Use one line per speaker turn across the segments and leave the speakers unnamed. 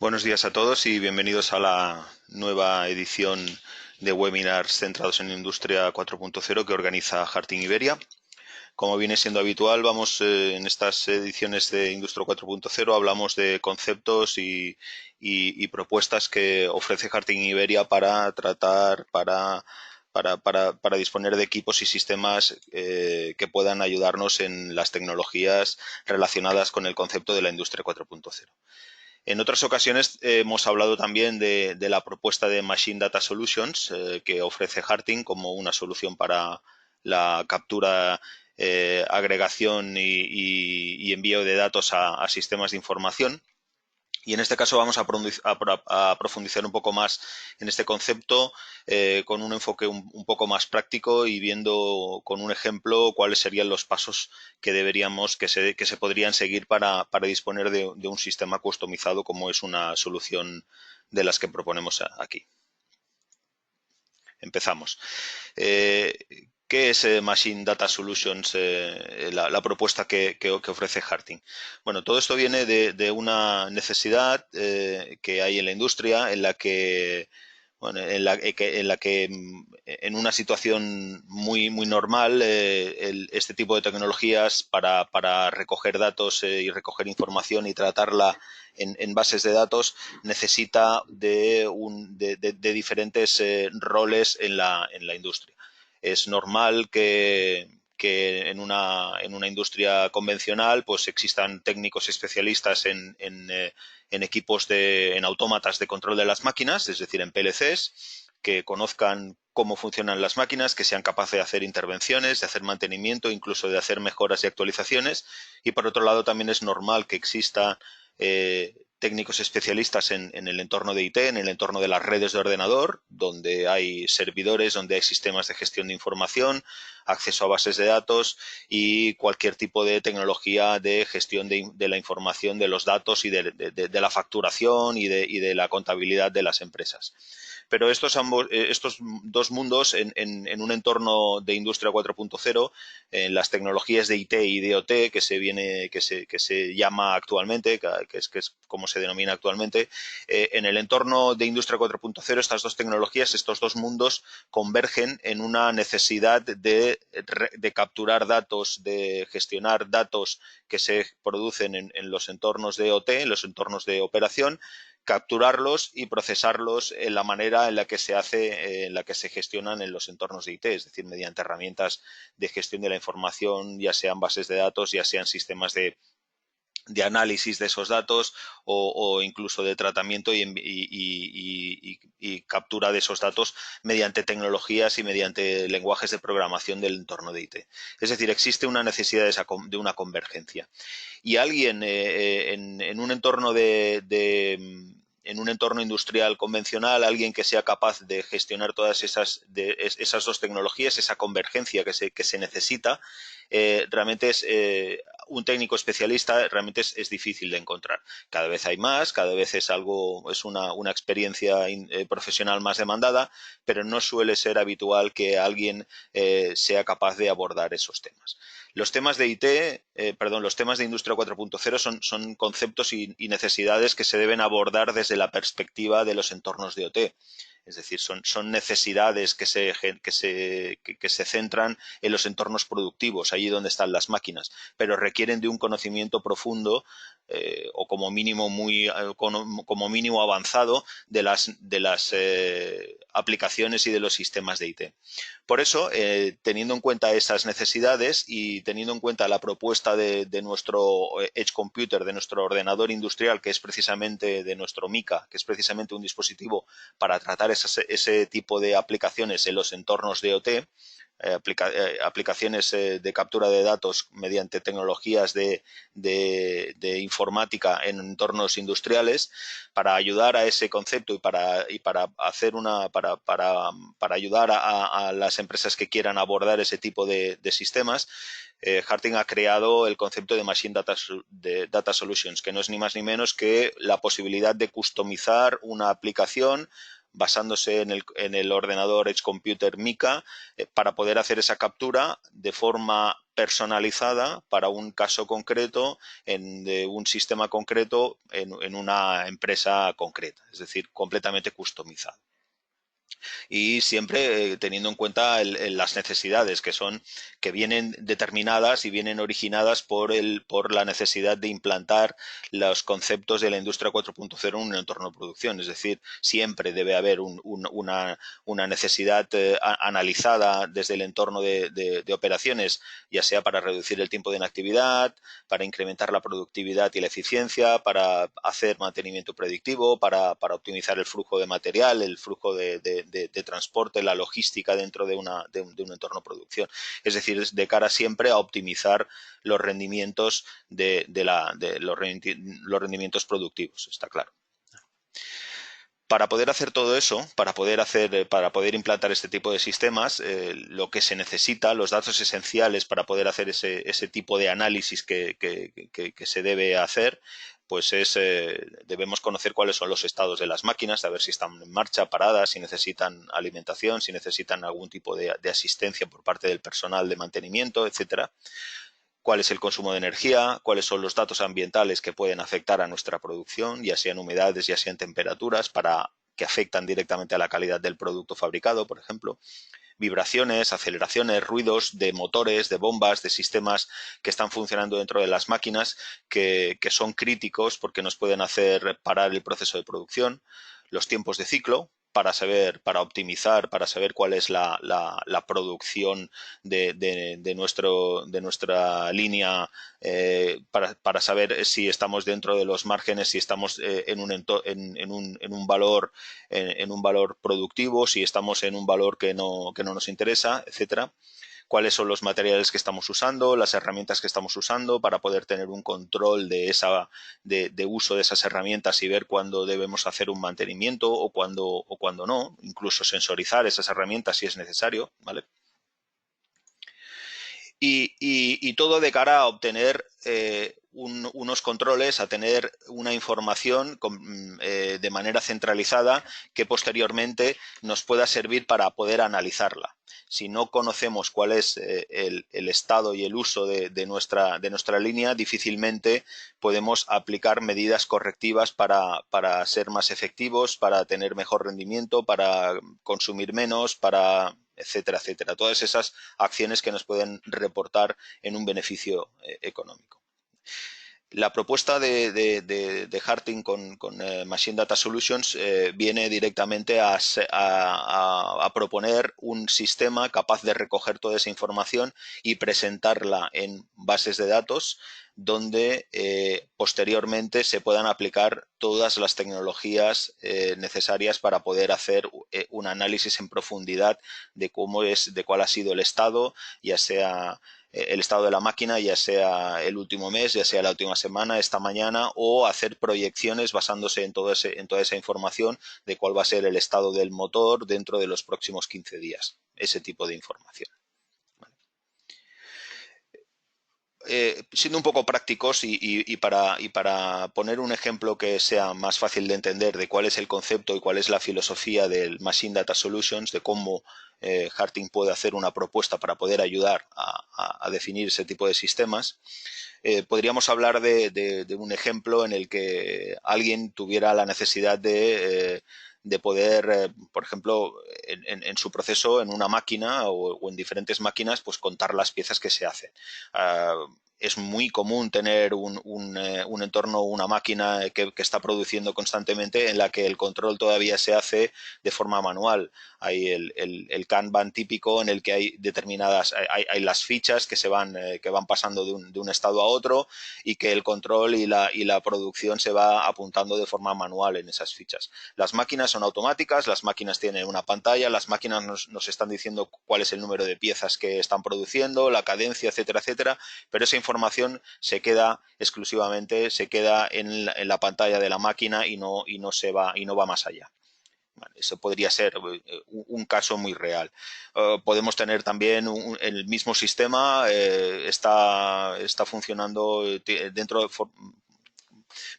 Buenos días a todos y bienvenidos a la nueva edición de webinars centrados en Industria 4.0 que organiza Harting Iberia. Como viene siendo habitual, en estas ediciones de Industria 4.0 hablamos de conceptos y propuestas que ofrece Harting Iberia para tratar, para disponer de equipos y sistemas que puedan ayudarnos en las tecnologías relacionadas con el concepto de la Industria 4.0. En otras ocasiones hemos hablado también de la propuesta de Machine Data Solutions que ofrece Harting como una solución para la captura, agregación y envío de datos a sistemas de información. Y en este caso vamos a profundizar un poco más en este concepto con un enfoque un poco más práctico y viendo con un ejemplo cuáles serían los pasos que se podrían seguir para disponer de un sistema customizado como es una solución de las que proponemos aquí. Empezamos. ¿Qué es Machine Data Solutions, la propuesta que ofrece Harting? Bueno, todo esto viene de una necesidad que hay en la industria en la que, bueno, en una situación muy normal, este tipo de tecnologías para recoger datos y recoger información y tratarla en bases de datos necesita de diferentes roles en la industria. Es normal que en una industria convencional pues existan técnicos especialistas en equipos en autómatas de control de las máquinas, es decir, en PLCs, que conozcan cómo funcionan las máquinas, que sean capaces de hacer intervenciones, de hacer mantenimiento, incluso de hacer mejoras y actualizaciones. Y por otro lado, también es normal que exista técnicos especialistas en el entorno de IT, en el entorno de las redes de ordenador, donde hay servidores, donde hay sistemas de gestión de información, acceso a bases de datos y cualquier tipo de tecnología de gestión de la información, de los datos y de la facturación y de la contabilidad de las empresas. Pero estos dos mundos en un entorno de industria 4.0, en las tecnologías de IT y de OT que se llama actualmente, que es como se denomina actualmente, en el entorno de industria 4.0 estas dos tecnologías, estos dos mundos convergen en una necesidad de capturar datos, de gestionar datos que se producen en los entornos de OT, en los entornos de operación, capturarlos y procesarlos en la manera en la que se hace, en la que se gestionan en los entornos de IT, es decir, mediante herramientas de gestión de la información, ya sean bases de datos, ya sean sistemas de análisis de esos datos o incluso de tratamiento y captura de esos datos mediante tecnologías y mediante lenguajes de programación del entorno de IT. Es decir, existe una necesidad de una convergencia. Y alguien en un entorno en un entorno industrial convencional, alguien que sea capaz de gestionar todas esas dos tecnologías, esa convergencia que se necesita, realmente es un técnico especialista, realmente es difícil de encontrar. Cada vez hay más, cada vez es una experiencia profesional más demandada, pero no suele ser habitual que alguien sea capaz de abordar esos temas. Los temas de IT, los temas de Industria 4.0 son conceptos y necesidades que se deben abordar desde la perspectiva de los entornos de OT. Es decir, son necesidades que se centran en los entornos productivos, allí donde están las máquinas, pero requieren de un conocimiento profundo o como mínimo avanzado de las aplicaciones y de los sistemas de IT. Por eso, teniendo en cuenta esas necesidades y teniendo en cuenta la propuesta de nuestro Edge Computer, de nuestro ordenador industrial, que es precisamente de nuestro Mica, que es precisamente un dispositivo para tratar ese tipo de aplicaciones en los entornos de OT, aplicaciones de captura de datos mediante tecnologías de informática en entornos industriales, para ayudar a ese concepto y para hacer para ayudar a las empresas que quieran abordar ese tipo de sistemas. Harting ha creado el concepto de Machine Data Solutions, que no es ni más ni menos que la posibilidad de customizar una aplicación basándose en el ordenador Edge Computer Mica para poder hacer esa captura de forma personalizada para un caso concreto, de un sistema concreto en una empresa concreta, es decir, completamente customizada. Y siempre teniendo en cuenta las necesidades que vienen determinadas y vienen originadas por la necesidad de implantar los conceptos de la industria 4.0 en un entorno de producción. Es decir, siempre debe haber una necesidad analizada desde el entorno de operaciones, ya sea para reducir el tiempo de inactividad, para incrementar la productividad y la eficiencia, para hacer mantenimiento predictivo, para optimizar el flujo de material, el flujo de transporte, la logística dentro de un entorno de producción. Es decir, es de cara siempre a optimizar los rendimientos los rendimientos productivos, está claro. Para poder hacer todo eso, para poder implantar este tipo de sistemas, lo que se necesita, los datos esenciales para poder hacer ese tipo de análisis que se debe hacer, pues debemos conocer cuáles son los estados de las máquinas, saber si están en marcha, paradas, si necesitan alimentación, si necesitan algún tipo de asistencia por parte del personal de mantenimiento, etcétera. Cuál es el consumo de energía, cuáles son los datos ambientales que pueden afectar a nuestra producción, ya sean humedades, ya sean temperaturas, que afectan directamente a la calidad del producto fabricado, por ejemplo. Vibraciones, aceleraciones, ruidos de motores, de bombas, de sistemas que están funcionando dentro de las máquinas que son críticos porque nos pueden hacer parar el proceso de producción. Los tiempos de ciclo, para optimizar, para saber cuál es la producción de nuestra línea, para saber si estamos dentro de los márgenes, si estamos en un valor productivo, si estamos en un valor que no nos interesa, etcétera. Cuáles son los materiales que estamos usando, las herramientas que estamos usando para poder tener un control de uso de esas herramientas y ver cuándo debemos hacer un mantenimiento o cuándo no, incluso sensorizar esas herramientas si es necesario, ¿vale? Y todo de cara a obtener unos controles, a tener una información de manera centralizada que posteriormente nos pueda servir para poder analizarla. Si no conocemos cuál es el estado y el uso de nuestra línea, difícilmente podemos aplicar medidas correctivas para ser más efectivos, para tener mejor rendimiento, para consumir menos, etcétera, etcétera. Todas esas acciones que nos pueden reportar en un beneficio económico. La propuesta de Harting con Machine Data Solutions viene directamente a proponer un sistema capaz de recoger toda esa información y presentarla en bases de datos donde posteriormente se puedan aplicar todas las tecnologías necesarias para poder hacer un análisis en profundidad de cuál ha sido el estado, ya sea el estado de la máquina, ya sea el último mes, ya sea la última semana, esta mañana, o hacer proyecciones basándose en toda esa información de cuál va a ser el estado del motor dentro de los próximos 15 días. Ese tipo de información. Siendo un poco prácticos y para poner un ejemplo que sea más fácil de entender de cuál es el concepto y cuál es la filosofía del Machine Data Solutions, de cómo Harting puede hacer una propuesta para poder ayudar a definir ese tipo de sistemas, podríamos hablar de un ejemplo en el que alguien tuviera la necesidad de poder, por ejemplo, en su proceso, en una máquina o en diferentes máquinas, pues contar las piezas que se hacen. Es muy común tener un entorno, una máquina que está produciendo constantemente en la que el control todavía se hace de forma manual. Hay el Kanban típico en el que hay determinadas, hay las fichas que van pasando de un estado a otro y que el control y la producción se va apuntando de forma manual en esas fichas. Las máquinas son automáticas, las máquinas tienen una pantalla, las máquinas nos están diciendo cuál es el número de piezas que están produciendo, la cadencia, etcétera, etcétera, pero esa información se queda en la pantalla de la máquina y no va más allá. Vale, eso podría ser un caso muy real. Podemos tener también el mismo sistema, está funcionando dentro de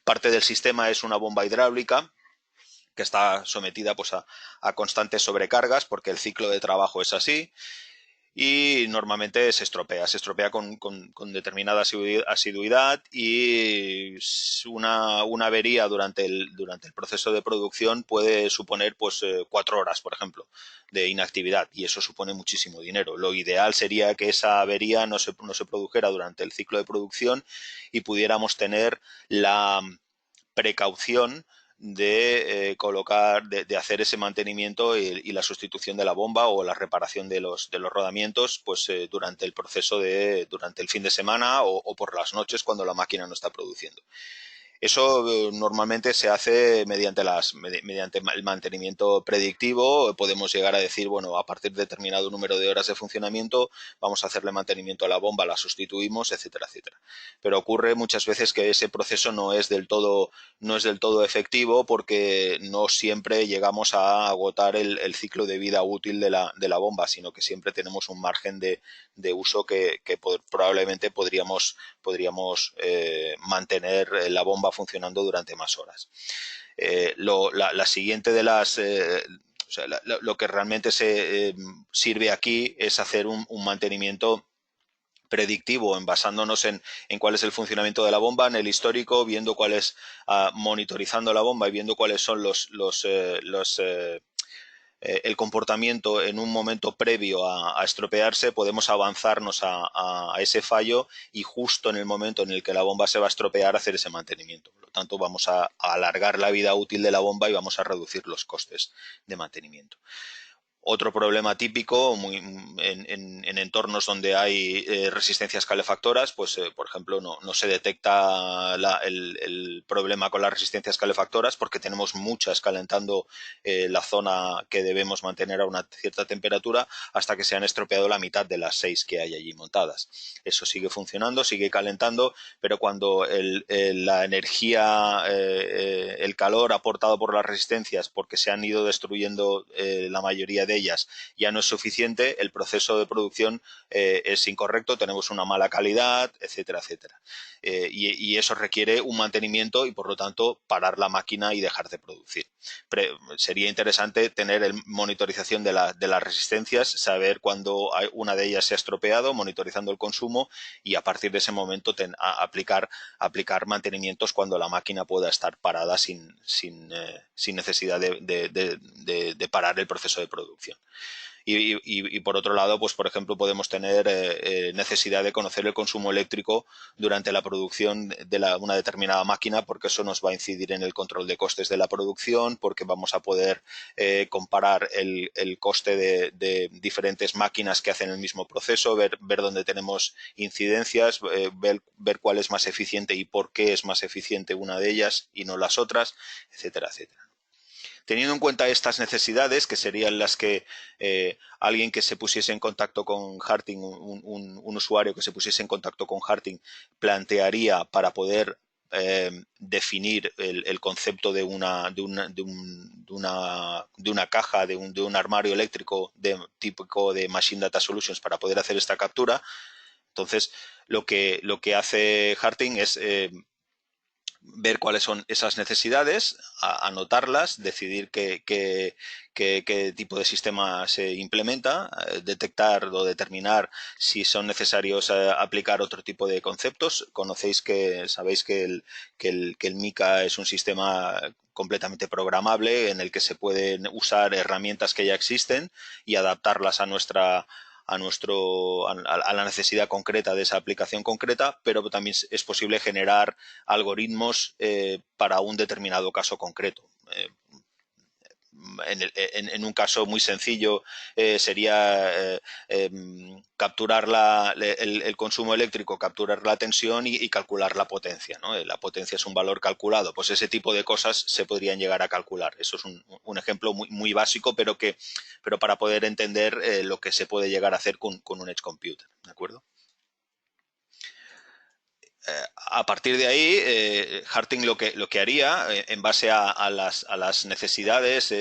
parte del sistema es una bomba hidráulica que está sometida pues a constantes sobrecargas porque el ciclo de trabajo es así. y normalmente se estropea con determinada asiduidad y una avería durante el proceso de producción puede suponer pues 4 horas, por ejemplo, de inactividad y eso supone muchísimo dinero. Lo ideal sería que esa avería no se produjera durante el ciclo de producción y pudiéramos tener la precaución de colocar, de hacer ese mantenimiento y la sustitución de la bomba o la reparación de los rodamientos pues durante el proceso durante el fin de semana o por las noches cuando la máquina no está produciendo. Eso normalmente se hace mediante el mantenimiento predictivo. Podemos llegar a decir, bueno, a partir de determinado número de horas de funcionamiento vamos a hacerle mantenimiento a la bomba, la sustituimos, etcétera, etcétera. Pero ocurre muchas veces que ese proceso no es del todo efectivo porque no siempre llegamos a agotar el ciclo de vida útil de la bomba, sino que siempre tenemos un margen de uso que probablemente podríamos mantener la bomba funcionando durante más horas. La siguiente de las... o sea, lo que realmente sirve aquí es hacer un mantenimiento predictivo, basándonos en cuál es el funcionamiento de la bomba, en el histórico, viendo cuál es, monitorizando la bomba y viendo cuáles son el comportamiento en un momento previo a estropearse, podemos avanzarnos a ese fallo y justo en el momento en el que la bomba se va a estropear hacer ese mantenimiento. Por lo tanto, vamos a alargar la vida útil de la bomba y vamos a reducir los costes de mantenimiento. Otro problema típico en entornos donde hay resistencias calefactoras, pues por ejemplo no se detecta el problema con las resistencias calefactoras porque tenemos muchas calentando la zona que debemos mantener a una cierta temperatura hasta que se han estropeado la mitad de las 6 que hay allí montadas. Eso sigue funcionando, sigue calentando, pero cuando la energía, el calor aportado por las resistencias porque se han ido destruyendo la mayoría de ellas ya no es suficiente, el proceso de producción es incorrecto, tenemos una mala calidad, etcétera, etcétera. Y eso requiere un mantenimiento y por lo tanto parar la máquina y dejar de producir. Sería interesante tener monitorización de las resistencias, saber cuándo una de ellas se ha estropeado, monitorizando el consumo y a partir de ese momento aplicar mantenimientos cuando la máquina pueda estar parada sin necesidad de parar el proceso de producción. Y por otro lado, pues por ejemplo, podemos tener necesidad de conocer el consumo eléctrico durante la producción de una determinada máquina, porque eso nos va a incidir en el control de costes de la producción, porque vamos a poder comparar el coste de diferentes máquinas que hacen el mismo proceso, ver dónde tenemos incidencias, ver cuál es más eficiente y por qué es más eficiente una de ellas y no las otras, etcétera, etcétera. Teniendo en cuenta estas necesidades, que serían las que alguien que se pusiese en contacto con Harting, un usuario que se pusiese en contacto con Harting, plantearía para poder definir el concepto de una caja, de un armario eléctrico típico de Machine Data Solutions para poder hacer esta captura. Entonces, lo que hace Harting es ver cuáles son esas necesidades, anotarlas, decidir qué tipo de sistema se implementa, detectar o determinar si son necesarios aplicar otro tipo de conceptos. Sabéis que el Mica es un sistema completamente programable en el que se pueden usar herramientas que ya existen y adaptarlas a la necesidad concreta de esa aplicación concreta, pero también es posible generar algoritmos para un determinado caso concreto. En un caso muy sencillo sería capturar el consumo eléctrico, capturar la tensión y calcular la potencia, ¿no? La potencia es un valor calculado. Pues ese tipo de cosas se podrían llegar a calcular. Eso es un ejemplo muy básico, pero para poder entender lo que se puede llegar a hacer con un Edge Computer. ¿De acuerdo? A partir de ahí, Harting lo que haría, en base a las necesidades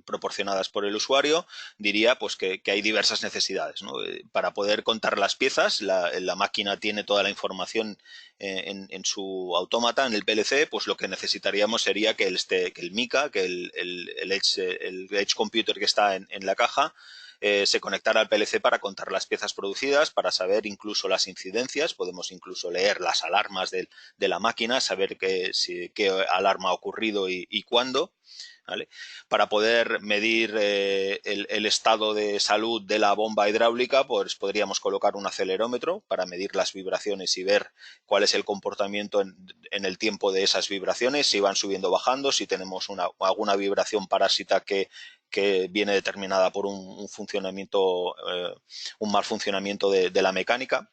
proporcionadas por el usuario, diría pues que hay diversas necesidades, ¿no? Para poder contar las piezas, la máquina tiene toda la información en su autómata, en el PLC, pues lo que necesitaríamos sería que el Mica, que el Edge Computer que está en la caja, se conectara al PLC para contar las piezas producidas, para saber incluso las incidencias. Podemos incluso leer las alarmas de la máquina, saber qué alarma ha ocurrido y cuándo. ¿Vale? Para poder medir el estado de salud de la bomba hidráulica, pues podríamos colocar un acelerómetro para medir las vibraciones y ver cuál es el comportamiento en el tiempo de esas vibraciones, si van subiendo o bajando, si tenemos alguna vibración parásita que viene determinada por un funcionamiento, un mal funcionamiento de la mecánica.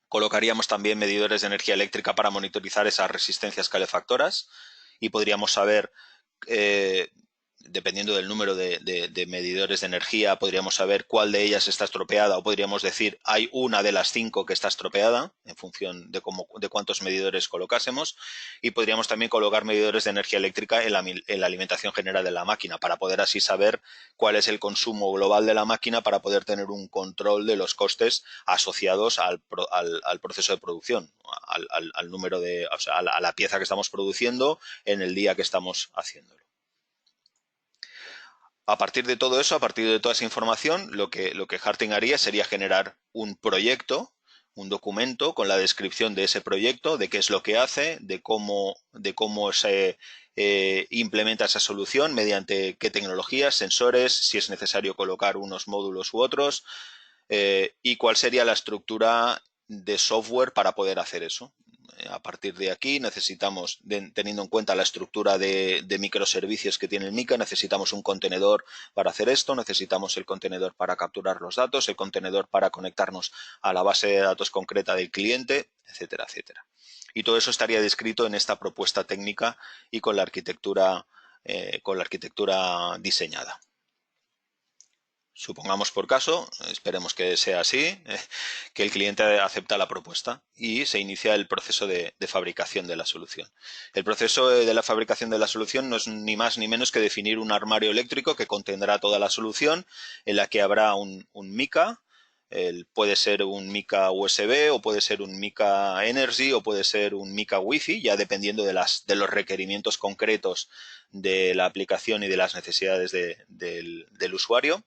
Colocaríamos también medidores de energía eléctrica para monitorizar esas resistencias calefactoras y podríamos saber, dependiendo del número de medidores de energía, podríamos saber cuál de ellas está estropeada, o podríamos decir hay una de las 5 que está estropeada en función de cuántos medidores colocásemos, y podríamos también colocar medidores de energía eléctrica en la alimentación general de la máquina para poder así saber cuál es el consumo global de la máquina, para poder tener un control de los costes asociados al proceso de producción, al número o sea, a la pieza que estamos produciendo en el día que estamos haciéndolo. A partir de todo eso, a partir de toda esa información, lo que Harting haría sería generar un proyecto, un documento con la descripción de ese proyecto, de qué es lo que hace, de cómo se implementa esa solución, mediante qué tecnologías, sensores, si es necesario colocar unos módulos u otros, y cuál sería la estructura de software para poder hacer eso. A partir de aquí necesitamos, teniendo en cuenta la estructura de microservicios que tiene el Mica, necesitamos un contenedor para hacer esto, necesitamos el contenedor para capturar los datos, el contenedor para conectarnos a la base de datos concreta del cliente, etcétera, etcétera. Y todo eso estaría descrito en esta propuesta técnica y con la arquitectura diseñada. Supongamos por caso, esperemos que sea así, que el cliente acepta la propuesta y se inicia el proceso de fabricación de la solución. El proceso de la fabricación de la solución no es ni más ni menos que definir un armario eléctrico que contendrá toda la solución, en la que habrá un Mica. Puede ser un Mica USB, o puede ser un Mica Energy, o puede ser un Mica Wi-Fi, ya dependiendo de los requerimientos concretos de la aplicación y de las necesidades del usuario.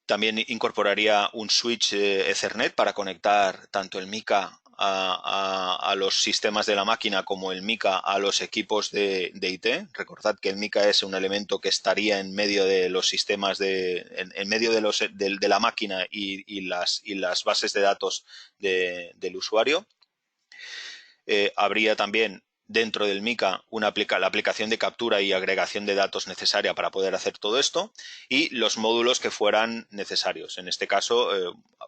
También incorporaría un switch Ethernet para conectar tanto el Mica a los sistemas de la máquina como el Mica a los equipos de IT. Recordad que el Mica es un elemento que estaría en medio de los sistemas en medio de la máquina y las bases de datos del usuario. Habría también dentro del Mica la aplicación de captura y agregación de datos necesaria para poder hacer todo esto, y los módulos que fueran necesarios. En este caso,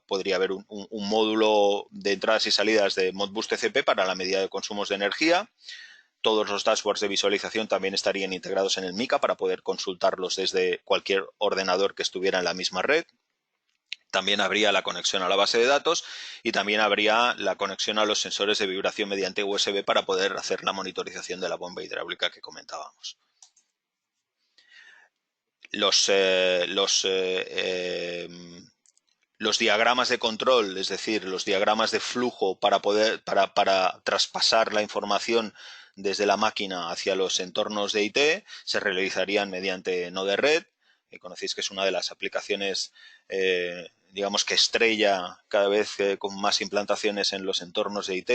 podría haber un módulo de entradas y salidas de Modbus TCP para la medida de consumos de energía. Todos los dashboards de visualización también estarían integrados en el Mica para poder consultarlos desde cualquier ordenador que estuviera en la misma red. También habría la conexión a la base de datos y también habría la conexión a los sensores de vibración mediante USB para poder hacer la monitorización de la bomba hidráulica que comentábamos. Los diagramas de control, es decir, los diagramas de flujo para traspasar la información desde la máquina hacia los entornos de IT, se realizarían mediante Node-RED. Conocéis que es una de las aplicaciones digamos que estrella cada vez con más implantaciones en los entornos de IT,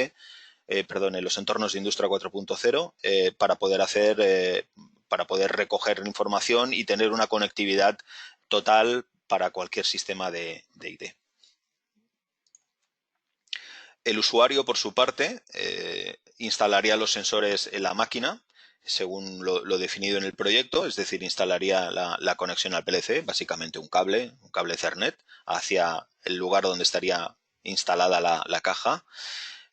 en los entornos de Industria 4.0, para poder recoger información y tener una conectividad total para cualquier sistema de IT. El usuario, por su parte, instalaría los sensores en la máquina según lo definido en el proyecto, es decir, instalaría la conexión al PLC, básicamente un cable Ethernet, hacia el lugar donde estaría instalada la caja.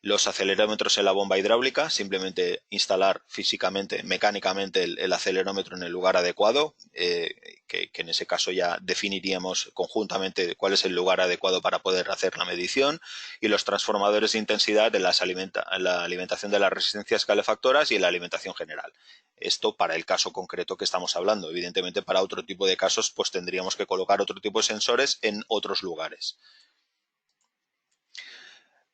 Los acelerómetros en la bomba hidráulica, simplemente instalar físicamente, mecánicamente el acelerómetro en el lugar adecuado, que en ese caso ya definiríamos conjuntamente cuál es el lugar adecuado para poder hacer la medición, y los transformadores de intensidad en la alimentación de las resistencias calefactoras y en la alimentación general. Esto para el caso concreto que estamos hablando. Evidentemente, para otro tipo de casos, pues tendríamos que colocar otro tipo de sensores en otros lugares.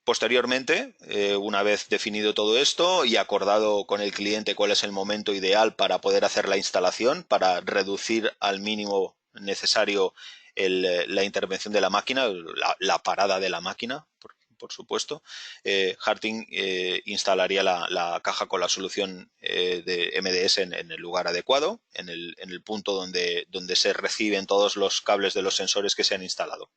Posteriormente, una vez definido todo esto y acordado con el cliente cuál es el momento ideal para poder hacer la instalación, para reducir al mínimo necesario la intervención de la máquina, la parada de la máquina, por supuesto, Harting instalaría la caja con la solución de MDS en el lugar adecuado, en el punto donde se reciben todos los cables de los sensores que se han instalado.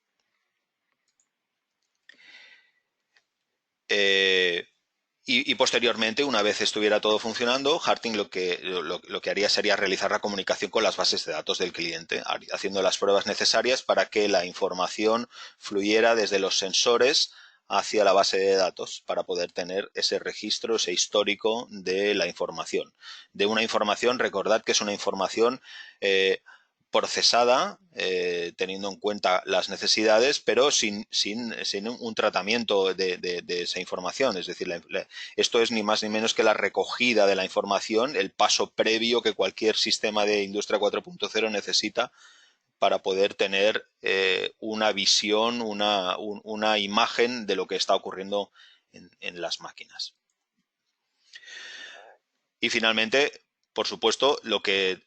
Y posteriormente, una vez estuviera todo funcionando, Harting lo que haría sería realizar la comunicación con las bases de datos del cliente, haciendo las pruebas necesarias para que la información fluyera desde los sensores hacia la base de datos para poder tener ese registro, ese histórico de la información. De una información, recordad que es una información procesada, teniendo en cuenta las necesidades, pero sin un tratamiento de esa información. Es decir, esto es ni más ni menos que la recogida de la información, el paso previo que cualquier sistema de Industria 4.0 necesita para poder tener una visión, una imagen de lo que está ocurriendo en las máquinas. Y finalmente, por supuesto, lo que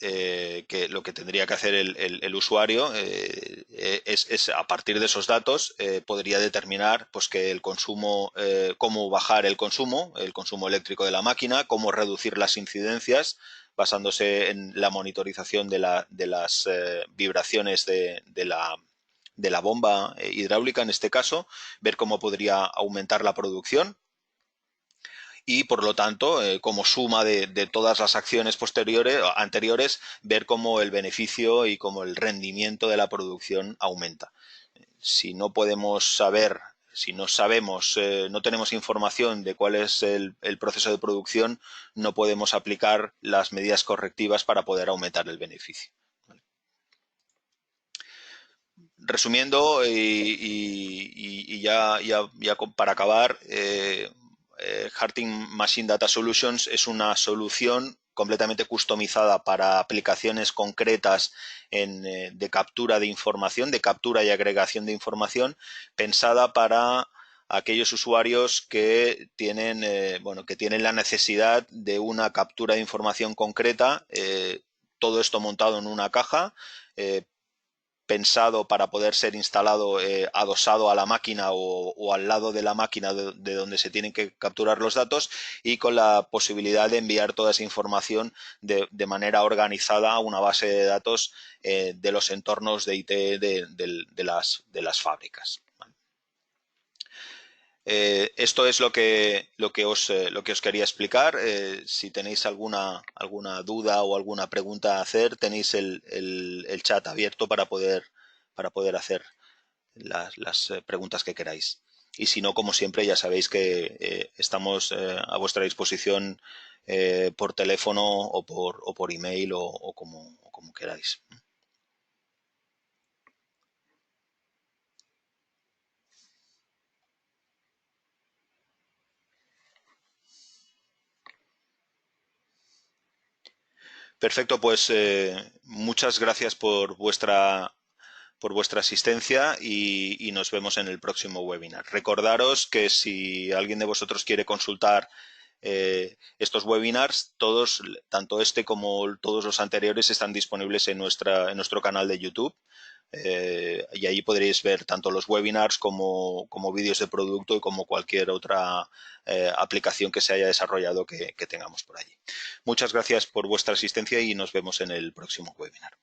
tendría que hacer el usuario es, a partir de esos datos, podría determinar pues, que el consumo, cómo bajar el consumo eléctrico de la máquina, cómo reducir las incidencias, basándose en la monitorización de las vibraciones de la bomba hidráulica, en este caso, ver cómo podría aumentar la producción y, por lo tanto, como suma de todas las acciones anteriores, ver cómo el beneficio y cómo el rendimiento de la producción aumenta. Si no podemos saber, si no sabemos, no tenemos información de cuál es el proceso de producción, no podemos aplicar las medidas correctivas para poder aumentar el beneficio. Resumiendo y ya para acabar, Harting Machine Data Solutions es una solución completamente customizada para aplicaciones concretas de captura de información, de captura y agregación de información, pensada para aquellos usuarios que tienen, que tienen la necesidad de una captura de información concreta, todo esto montado en una caja, pensado para poder ser instalado adosado a la máquina o al lado de la máquina de donde se tienen que capturar los datos, y con la posibilidad de enviar toda esa información de manera organizada a una base de datos de los entornos de IT de las fábricas. Esto es lo que os quería explicar. Si tenéis alguna duda o alguna pregunta a hacer, tenéis el chat abierto para poder hacer las preguntas que queráis. Y si no, como siempre, ya sabéis que estamos a vuestra disposición por teléfono o por email o como queráis. Perfecto, pues muchas gracias por vuestra asistencia y nos vemos en el próximo webinar. Recordaros que si alguien de vosotros quiere consultar estos webinars, tanto este como todos los anteriores, están disponibles en nuestro canal de YouTube. Y ahí podréis ver tanto los webinars como vídeos de producto y como cualquier otra aplicación que se haya desarrollado que tengamos por allí. Muchas gracias por vuestra asistencia y nos vemos en el próximo webinar.